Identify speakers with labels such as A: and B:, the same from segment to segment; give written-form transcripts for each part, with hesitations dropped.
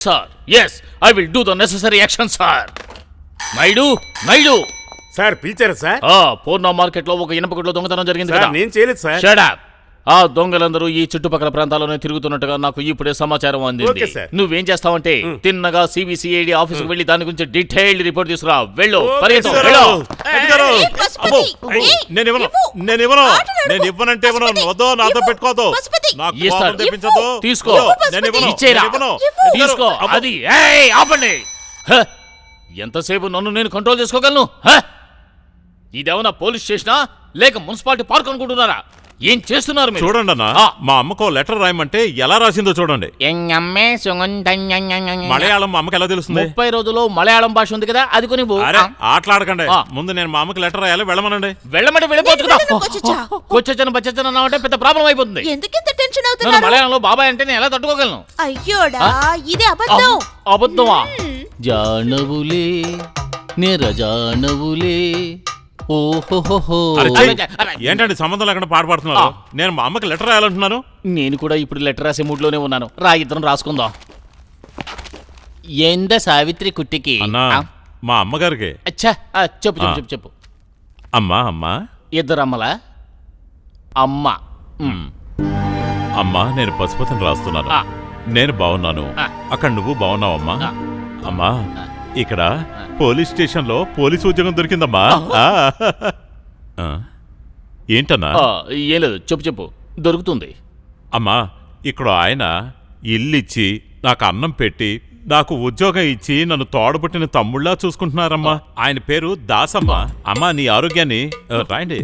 A: sir. Yes, I will do the necessary action, sir. Naidu
B: sir పిలిచారా sir?
A: పూర్ణ market లో ఒక ఇనపకొట్లో దొంగతనం జరిగింది కదా.
B: నేను చేయలేదు సార్.
A: Shut up. ఆ దొంగలందరూ ఈ చుట్టుపక్కల ప్రాంతాల్లోనే తిరుగుతున్నట్టుగా నాకు ఇప్పుడే సమాచారం అందింది. నువ్వేం చేస్తావంటే తిన్నగా సిబిసిఐడి ఆఫీసుకు వెళ్లి దాని గురించి డీటెయిల్డ్ రిపోర్ట్ తీసుకురా. వెళ్ళు. తీసుకో. అది ఆపండి. ఎంతసేపు నన్ను నేను కంట్రోల్ చేసుకోగలను? ఇదేమన్నా పోలీస్ స్టేషనా లేక మున్సిపాలిటీ పార్క్ అనుకుంటున్నారా? ఏం చేస్తున్నారు మీరు?
C: చూడండి అన్న, మా అమ్మకు లెటర్ రాయమంటే ఎలా రాసిందో చూడండి. మలయాళం మా అమ్మకి ఎలా తెలుస్తుంది?
A: 30 రోజుల్లో మలయాళం భాష ఉంది కదా, అది కొని
C: ఆటలాడకండి. ముందు నేను మా అమ్మకి లెటర్ రాయాలి. వెళ్ళమనండి.
A: వెళ్ళిపోవచ్చు కదా. కొచ్చచ్చన బచ్చచ్చన అంటే పెద్ద ప్రాబ్లం అయిపోతుంది. మలయాళంలో బాబాయ్ అంటే నేను ఎలా తట్టుకోగలను? అబద్ధమా? జానవులే నిరజానవులే.
C: ఏంటండి సంబంధం లేకుండా పాడుతున్నారు? నేను మా అమ్మకి లెటర్ రాయాలంటున్నాను.
A: నేను కూడా ఇప్పుడు లెటర్ రాసే మూడ్ లోనే ఉన్నాను. ఇద్దరం రాసుకుందాం. ఎంత సావిత్రి కుట్టికి
C: మా అమ్మగారికి.
A: చెప్పు.
C: అమ్మా
A: ఇద్దరు అమ్మలా?
C: అమ్మా నేను పశుపతిని రాస్తున్నాను. నేను బాగున్నాను. అక్కడ నువ్వు బాగున్నావమ్మా? అమ్మా ఇక్కడ పోలీస్ స్టేషన్ లో పోలీసు ఉద్యోగం దొరికిందమ్మా. ఏంటన్నా?
A: ఏం లేదు, చెప్పు. దొరుకుతుంది.
C: అమ్మా ఇక్కడ ఆయన ఇల్లిచ్చి నాకు అన్నం పెట్టి నాకు ఉద్యోగం ఇచ్చి నన్ను తోడబుట్టిన తమ్ముళ్ళా చూసుకుంటున్నారమ్మా. ఆయన పేరు దాసమ్మ. అమ్మా నీ ఆరోగ్యాన్ని రాయండి.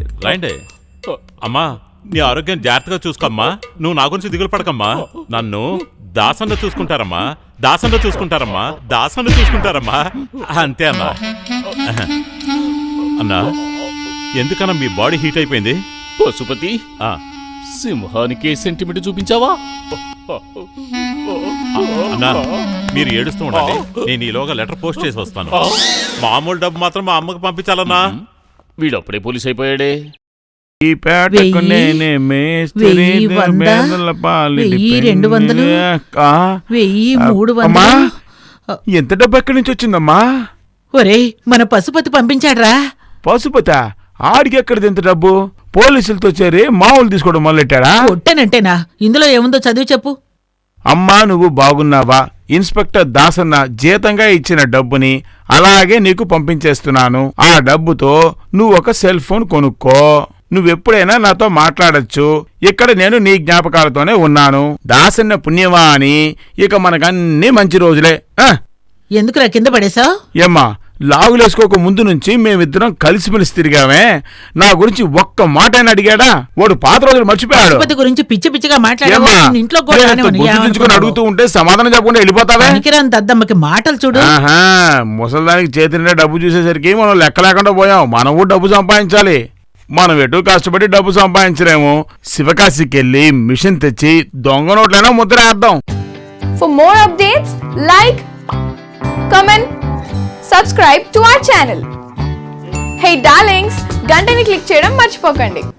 C: అమ్మా నీ ఆరోగ్యం జాగ్రత్తగా చూసుకోమ్మా. నువ్వు నా గురించి దిగులు పడకమ్మా. నన్ను దాసన్న చూసుకుంటారమ్మా. అంతే అమ్మా. అన్నా ఎందుకన్నా మీ బాడీ హీట్ అయిపోయింది?
A: పశుపతి సింహానికి సెంటిమెంట్ చూపించావా?
C: అన్నా మీరు ఏడుస్తూ ఉండండి. నేను ఈలోగా లెటర్ పోస్ట్ చేసి వస్తాను. మామూలు డబ్బు మాత్రం మా అమ్మకి పంపించాలన్నా.
A: వీడప్పుడే పోలీస్ అయిపోయాడే.
D: ఈ పేటకు నేనే మేస్త్రి,
E: 200 300.
D: ఎంత డబ్బు ఎక్కడి నుంచి వచ్చిందమ్మా?
E: ఒరేయ్ మన పశుపతి పంపించాడ్రా.
D: పశుపతి ఆడికి ఎక్కడిది ఎంత డబ్బు? పోలీసులతో చేరి మామూలు తీసుకోవడం మొదలెట్టాడా?
E: కొట్టానంటేనా? ఇందులో ఏముందో చదివి చెప్పు.
D: అమ్మా నువ్వు బాగున్నావా? ఇన్స్పెక్టర్ దాసన్న జీతంగా ఇచ్చిన డబ్బుని అలాగే నీకు పంపించేస్తున్నాను. ఆ డబ్బుతో నువ్వు ఒక సెల్ ఫోన్ కొనుక్కో. నువ్వెప్పుడైనా నాతో మాట్లాడచ్చు. ఇక్కడ నేను నీ జ్ఞాపకాలతోనే ఉన్నాను. దాసన్న పుణ్యమా అని ఇక మనకన్నీ మంచి రోజులే.
E: ఎందుకురా కింద పడేశావు?
D: ఏమ్మా లాగులేసుకోక ముందు నుంచి మేమిద్దరం కలిసిమెలిసి తిరిగామే. నా గురించి ఒక్క మాట అయినా అడిగాడా? వాడు పాత రోజులు మర్చిపోయాడు.
E: గురించి పిచ్చి పిచ్చిగా
D: అడుగుతూ ఉంటే సమాధానం చెప్పకుండా వెళ్ళిపోతావే.
E: దద్దమ్మకి మాటలు చూడు.
D: ముసలిదానికి చేతినే డబ్బు చూసేసరికి మనం లెక్క లేకుండా పోయాం. మనం డబ్బు సంపాదించాలి. మనం ఎటు కష్టపడి డబ్బు సంపాదించలేము. శివకాశికెళ్ళి మిషన్ తెచ్చి దొంగ నోట్లైనా ముద్రేద్దాం.
F: For more updates, like, comment, subscribe to our channel. Hey darlings, గంటని click చేయడం మర్చిపోకండి.